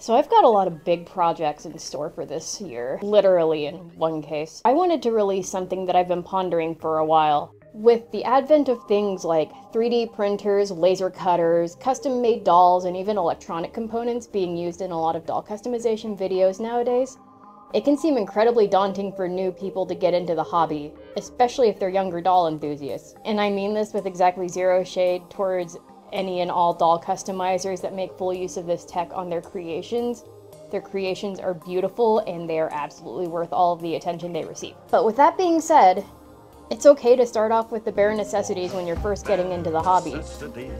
So I've got a lot of big projects in store for this year, literally in one case. I wanted to release something that I've been pondering for a while. With the advent of things like 3D printers, laser cutters, custom-made dolls, and even electronic components being used in a lot of doll customization videos nowadays, it can seem incredibly daunting for new people to get into the hobby, especially if they're younger doll enthusiasts. And I mean this with exactly zero shade towards any and all doll customizers that make full use of this tech on their creations. Their creations are beautiful and they are absolutely worth all of the attention they receive. But with that being said, it's okay to start off with the bare necessities when you're first getting into the hobby.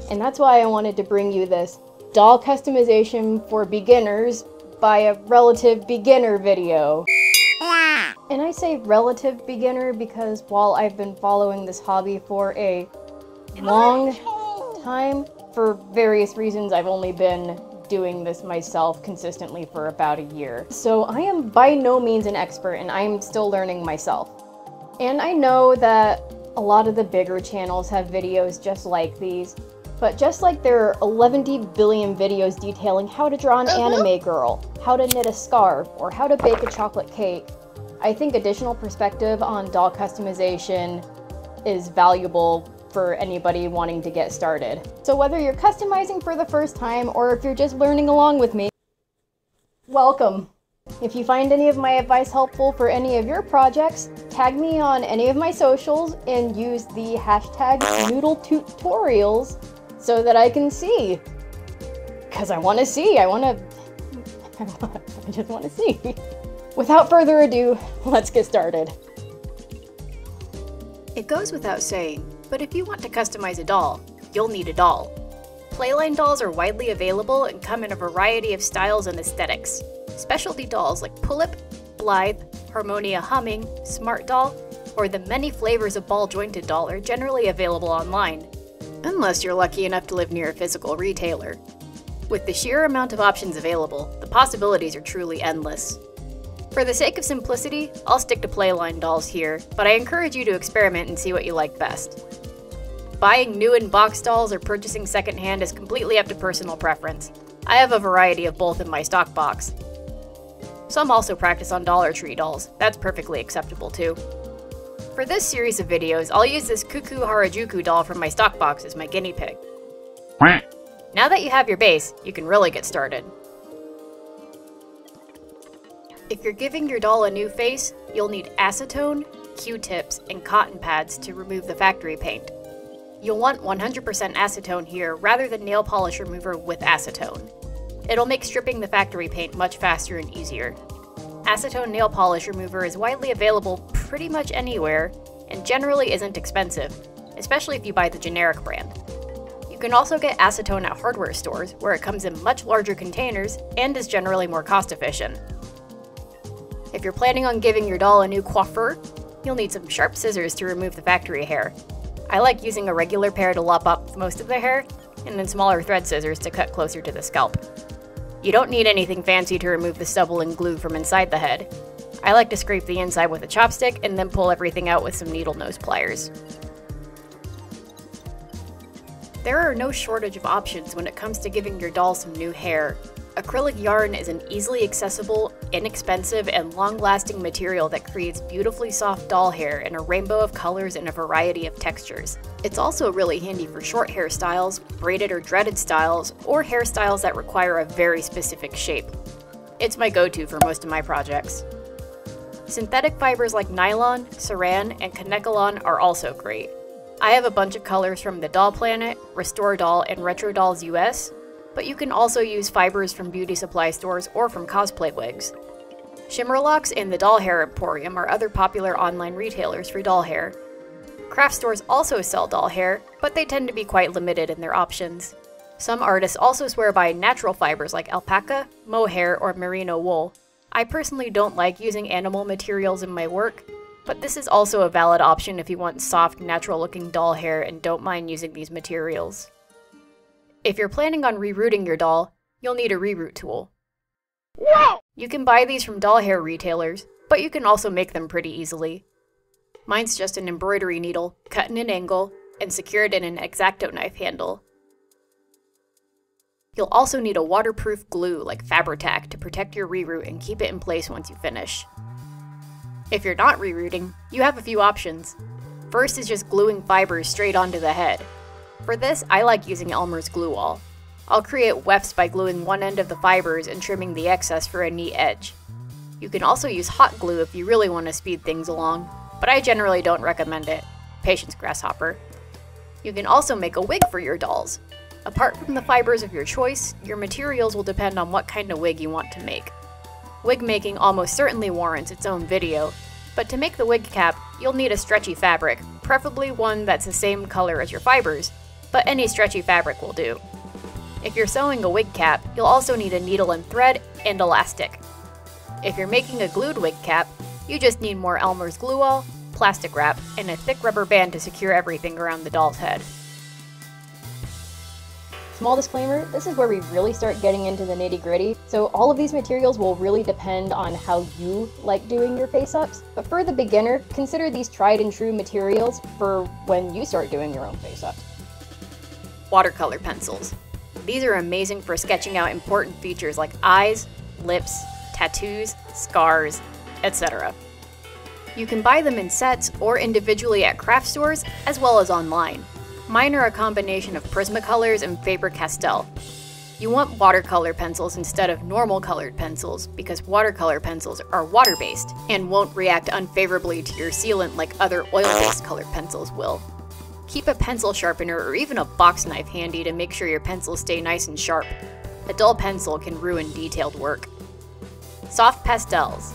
And that's why I wanted to bring you this doll customization for beginners by a relative beginner video. And I say relative beginner because while I've been following this hobby for a long time, for various reasons I've only been doing this myself consistently for about a year. So I am by no means an expert and I'm still learning myself. And I know that a lot of the bigger channels have videos just like these, but just like there are 11 billion videos detailing how to draw an anime girl, how to knit a scarf, or how to bake a chocolate cake, I think additional perspective on doll customization is valuable for anybody wanting to get started. So whether you're customizing for the first time or if you're just learning along with me, welcome. If you find any of my advice helpful for any of your projects, tag me on any of my socials and use the hashtag noodletootorials so that I can see. Because I want to see, I just want to see. Without further ado, let's get started. It goes without saying, but if you want to customize a doll, you'll need a doll. Playline dolls are widely available and come in a variety of styles and aesthetics. Specialty dolls like Pull-Up, Blythe, Harmonia Humming, Smart Doll, or the many flavors of ball-jointed doll are generally available online, unless you're lucky enough to live near a physical retailer. With the sheer amount of options available, the possibilities are truly endless. For the sake of simplicity, I'll stick to Playline dolls here, but I encourage you to experiment and see what you like best. Buying new in-box dolls or purchasing secondhand is completely up to personal preference. I have a variety of both in my stock box. Some also practice on Dollar Tree dolls, that's perfectly acceptable too. For this series of videos, I'll use this Cuckoo Harajuku doll from my stock box as my guinea pig. Now that you have your base, you can really get started. If you're giving your doll a new face, you'll need acetone, Q-tips, and cotton pads to remove the factory paint. You'll want 100% acetone here rather than nail polish remover with acetone. It'll make stripping the factory paint much faster and easier. Acetone nail polish remover is widely available pretty much anywhere and generally isn't expensive, especially if you buy the generic brand. You can also get acetone at hardware stores where it comes in much larger containers and is generally more cost efficient. If you're planning on giving your doll a new coiffure, you'll need some sharp scissors to remove the factory hair. I like using a regular pair to lop up most of the hair, and then smaller thread scissors to cut closer to the scalp. You don't need anything fancy to remove the stubble and glue from inside the head. I like to scrape the inside with a chopstick and then pull everything out with some needle nose pliers. There are no shortage of options when it comes to giving your doll some new hair. Acrylic yarn is an easily accessible, inexpensive, and long-lasting material that creates beautifully soft doll hair in a rainbow of colors and a variety of textures. It's also really handy for short hairstyles, braided or dreaded styles, or hairstyles that require a very specific shape. It's my go-to for most of my projects. Synthetic fibers like nylon, saran, and kanekalon are also great. I have a bunch of colors from the Doll Planet, Restore Doll, and Retro Dolls US, but you can also use fibers from beauty supply stores or from cosplay wigs. Shimmerlocks and the Doll Hair Emporium are other popular online retailers for doll hair. Craft stores also sell doll hair, but they tend to be quite limited in their options. Some artists also swear by natural fibers like alpaca, mohair, or merino wool. I personally don't like using animal materials in my work, but this is also a valid option if you want soft, natural-looking doll hair and don't mind using these materials. If you're planning on rerouting your doll, you'll need a reroute tool. Whoa! You can buy these from doll hair retailers, but you can also make them pretty easily. Mine's just an embroidery needle, cut in an angle, and secured in an X-Acto knife handle. You'll also need a waterproof glue like Fabri-Tac to protect your reroot and keep it in place once you finish. If you're not rerooting, you have a few options. First is just gluing fibers straight onto the head. For this, I like using Elmer's glue wall. I'll create wefts by gluing one end of the fibers and trimming the excess for a neat edge. You can also use hot glue if you really want to speed things along, but I generally don't recommend it. Patience, grasshopper. You can also make a wig for your dolls. Apart from the fibers of your choice, your materials will depend on what kind of wig you want to make. Wig making almost certainly warrants its own video, but to make the wig cap, you'll need a stretchy fabric, preferably one that's the same color as your fibers, but any stretchy fabric will do. If you're sewing a wig cap, you'll also need a needle and thread and elastic. If you're making a glued wig cap, you just need more Elmer's glue wall, plastic wrap, and a thick rubber band to secure everything around the doll's head. Small disclaimer, this is where we really start getting into the nitty-gritty, so all of these materials will really depend on how you like doing your face-ups. But for the beginner, consider these tried and true materials for when you start doing your own face-ups. Watercolor pencils. These are amazing for sketching out important features like eyes, lips, tattoos, scars, etc. You can buy them in sets or individually at craft stores, as well as online. Mine are a combination of Prismacolors and Faber-Castell. You want watercolor pencils instead of normal colored pencils because watercolor pencils are water-based and won't react unfavorably to your sealant like other oil-based colored pencils will. Keep a pencil sharpener or even a box knife handy to make sure your pencils stay nice and sharp. A dull pencil can ruin detailed work. Soft pastels.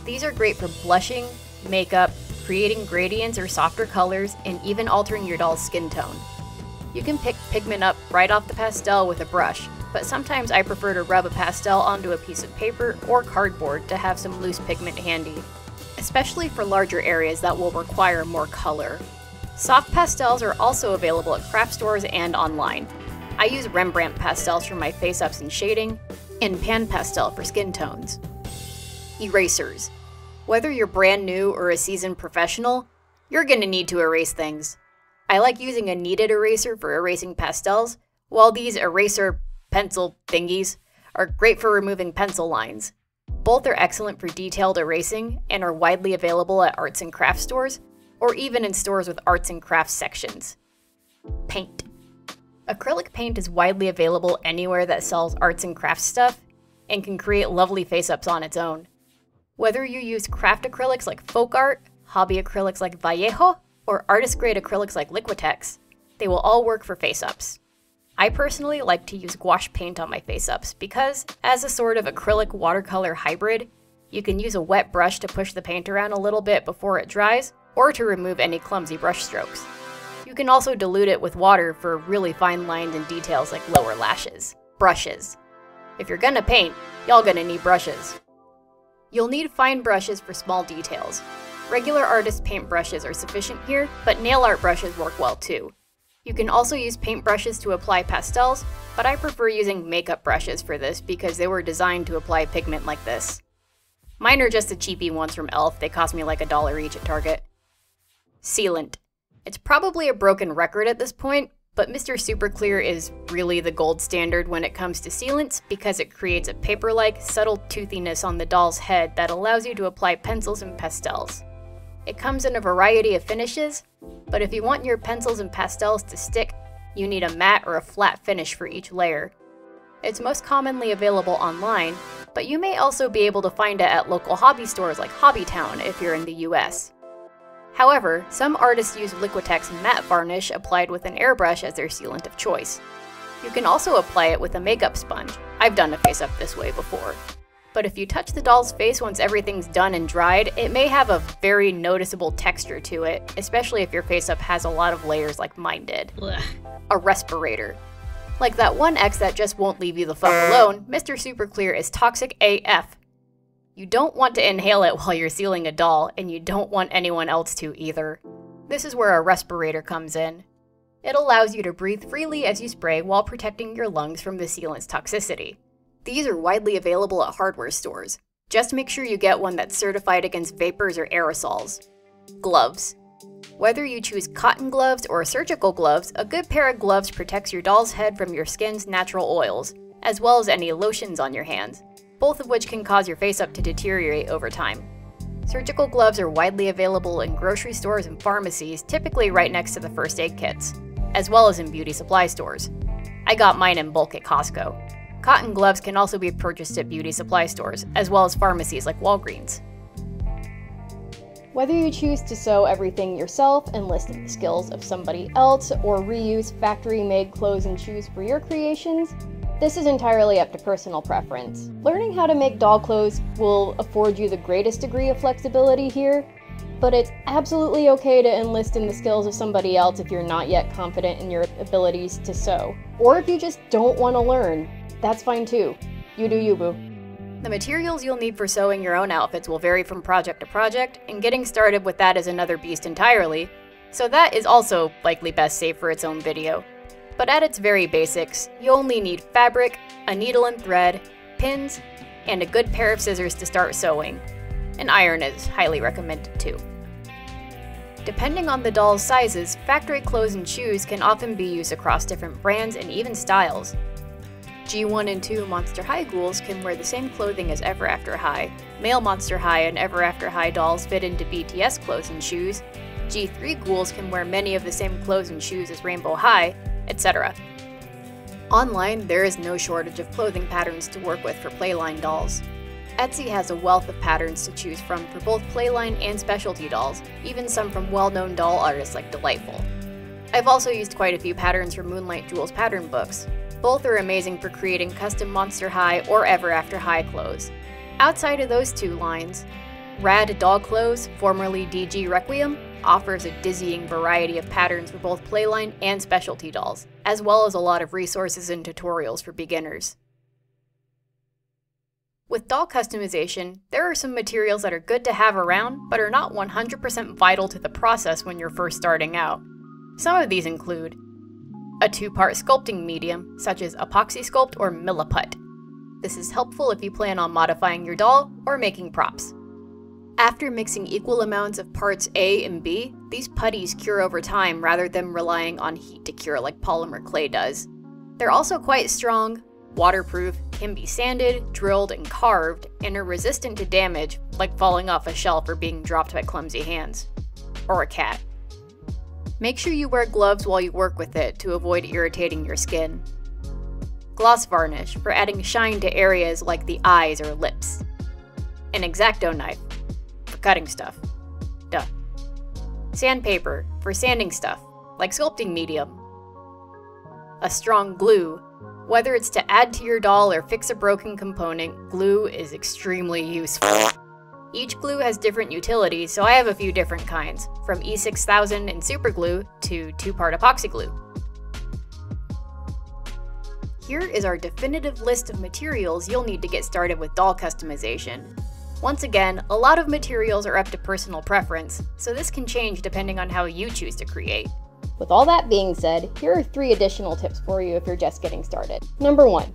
These are great for blushing, makeup, creating gradients or softer colors, and even altering your doll's skin tone. You can pick pigment up right off the pastel with a brush, but sometimes I prefer to rub a pastel onto a piece of paper or cardboard to have some loose pigment handy, especially for larger areas that will require more color. Soft pastels are also available at craft stores and online. I use Rembrandt pastels for my face-ups and shading, and Pan Pastel for skin tones. Erasers. Whether you're brand new or a seasoned professional, you're gonna need to erase things. I like using a kneaded eraser for erasing pastels, while these eraser pencil thingies are great for removing pencil lines. Both are excellent for detailed erasing and are widely available at arts and crafts stores, or even in stores with arts and crafts sections. Paint. Acrylic paint is widely available anywhere that sells arts and crafts stuff, and can create lovely face-ups on its own. Whether you use craft acrylics like Folk Art, hobby acrylics like Vallejo, or artist-grade acrylics like Liquitex, they will all work for face-ups. I personally like to use gouache paint on my face-ups because, as a sort of acrylic watercolor hybrid, you can use a wet brush to push the paint around a little bit before it dries, or to remove any clumsy brush strokes. You can also dilute it with water for really fine lines and details like lower lashes. Brushes. If you're gonna paint, y'all gonna need brushes. You'll need fine brushes for small details. Regular artist paint brushes are sufficient here, but nail art brushes work well too. You can also use paint brushes to apply pastels, but I prefer using makeup brushes for this because they were designed to apply pigment like this. Mine are just the cheapy ones from e.l.f. They cost me like $1 each at Target. Sealant. It's probably a broken record at this point, but Mr. Super Clear is really the gold standard when it comes to sealants because it creates a paper-like, subtle toothiness on the doll's head that allows you to apply pencils and pastels. It comes in a variety of finishes, but if you want your pencils and pastels to stick, you need a matte or a flat finish for each layer. It's most commonly available online, but you may also be able to find it at local hobby stores like Hobbytown if you're in the US. However, some artists use Liquitex matte varnish applied with an airbrush as their sealant of choice. You can also apply it with a makeup sponge. I've done a face-up this way before. But if you touch the doll's face once everything's done and dried, it may have a very noticeable texture to it, especially if your face-up has a lot of layers like mine did. Ugh. A respirator. Like that one ex that just won't leave you the fuck alone, Mr. Super Clear is toxic AF. You don't want to inhale it while you're sealing a doll, and you don't want anyone else to either. This is where a respirator comes in. It allows you to breathe freely as you spray while protecting your lungs from the sealant's toxicity. These are widely available at hardware stores. Just make sure you get one that's certified against vapors or aerosols. Gloves. Whether you choose cotton gloves or surgical gloves, a good pair of gloves protects your doll's head from your skin's natural oils, as well as any lotions on your hands, both of which can cause your face-up to deteriorate over time. Surgical gloves are widely available in grocery stores and pharmacies, typically right next to the first aid kits, as well as in beauty supply stores. I got mine in bulk at Costco. Cotton gloves can also be purchased at beauty supply stores, as well as pharmacies like Walgreens. Whether you choose to sew everything yourself, enlist in the skills of somebody else, or reuse factory-made clothes and shoes for your creations, this is entirely up to personal preference. Learning how to make doll clothes will afford you the greatest degree of flexibility here, but it's absolutely okay to enlist in the skills of somebody else if you're not yet confident in your abilities to sew. Or if you just don't want to learn, that's fine too. You do you, boo. The materials you'll need for sewing your own outfits will vary from project to project, and getting started with that is another beast entirely, so that is also likely best saved for its own video. But at its very basics, you only need fabric, a needle and thread, pins, and a good pair of scissors to start sewing. An iron is highly recommended too. Depending on the doll's sizes, factory clothes and shoes can often be used across different brands and even styles. G1 and 2 Monster High ghouls can wear the same clothing as Ever After High. Male Monster High and Ever After High dolls fit into BTS clothes and shoes. G3 ghouls can wear many of the same clothes and shoes as Rainbow High, etc. Online, there is no shortage of clothing patterns to work with for Playline dolls. Etsy has a wealth of patterns to choose from for both Playline and specialty dolls, even some from well-known doll artists like Delightful. I've also used quite a few patterns from Moonlight Jewel's pattern books. Both are amazing for creating custom Monster High or Ever After High clothes. Outside of those two lines, Rad Doll Clothes, formerly DG Requiem, offers a dizzying variety of patterns for both Playline and specialty dolls, as well as a lot of resources and tutorials for beginners. With doll customization, there are some materials that are good to have around, but are not 100% vital to the process when you're first starting out. Some of these include a 2-part sculpting medium, such as Epoxy Sculpt or Milliput. This is helpful if you plan on modifying your doll or making props. After mixing equal amounts of parts A and B, these putties cure over time rather than relying on heat to cure like polymer clay does. They're also quite strong, waterproof, can be sanded, drilled, and carved, and are resistant to damage, like falling off a shelf or being dropped by clumsy hands. Or a cat. Make sure you wear gloves while you work with it to avoid irritating your skin. Gloss varnish for adding shine to areas like the eyes or lips. An X-Acto knife for cutting stuff. Duh. Sandpaper for sanding stuff, like sculpting medium. A strong glue. Whether it's to add to your doll or fix a broken component, glue is extremely useful. Each glue has different utilities, so I have a few different kinds, from E6000 and super glue to 2-part epoxy glue. Here is our definitive list of materials you'll need to get started with doll customization. Once again, a lot of materials are up to personal preference, so this can change depending on how you choose to create. With all that being said, here are 3 additional tips for you if you're just getting started. Number 1,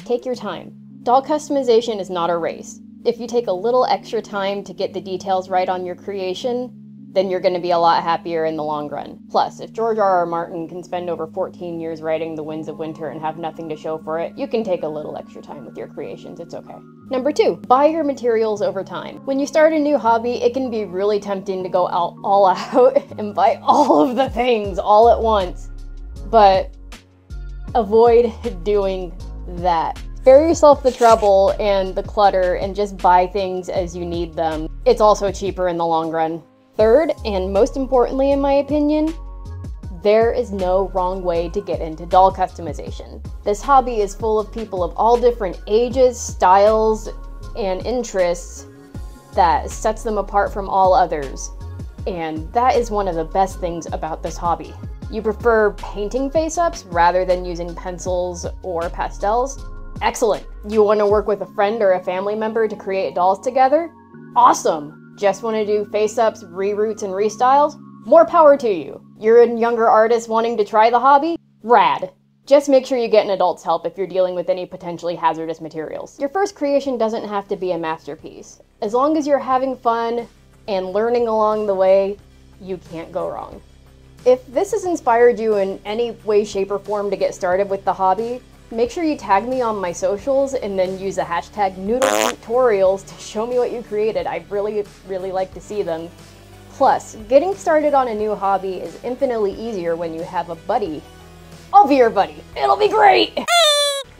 take your time. Doll customization is not a race. If you take a little extra time to get the details right on your creation, then you're going to be a lot happier in the long run. Plus, if George R.R. Martin can spend over 14 years writing The Winds of Winter and have nothing to show for it, you can take a little extra time with your creations, it's okay. Number 2, buy your materials over time. When you start a new hobby, it can be really tempting to go all out and buy all of the things all at once. But avoid doing that. Spare yourself the trouble and the clutter and just buy things as you need them. It's also cheaper in the long run. Third, and most importantly in my opinion, there is no wrong way to get into doll customization. This hobby is full of people of all different ages, styles, and interests that sets them apart from all others. And that is one of the best things about this hobby. You prefer painting face-ups rather than using pencils or pastels? Excellent! You want to work with a friend or a family member to create dolls together? Awesome! Just want to do face-ups, reroots, and restyles? More power to you! You're a younger artist wanting to try the hobby? Rad! Just make sure you get an adult's help if you're dealing with any potentially hazardous materials. Your first creation doesn't have to be a masterpiece. As long as you're having fun and learning along the way, you can't go wrong. If this has inspired you in any way, shape, or form to get started with the hobby, make sure you tag me on my socials and then use the hashtag noodletootorials to show me what you created. I'd really like to see them. Plus, getting started on a new hobby is infinitely easier when you have a buddy. I'll be your buddy. It'll be great!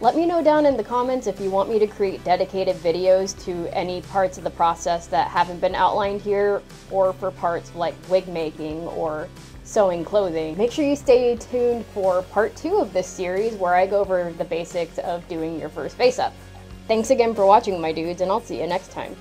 Let me know down in the comments if you want me to create dedicated videos to any parts of the process that haven't been outlined here, or for parts like wig making or sewing clothing. Make sure you stay tuned for part 2 of this series where I go over the basics of doing your first face up. Thanks again for watching, my dudes, and I'll see you next time.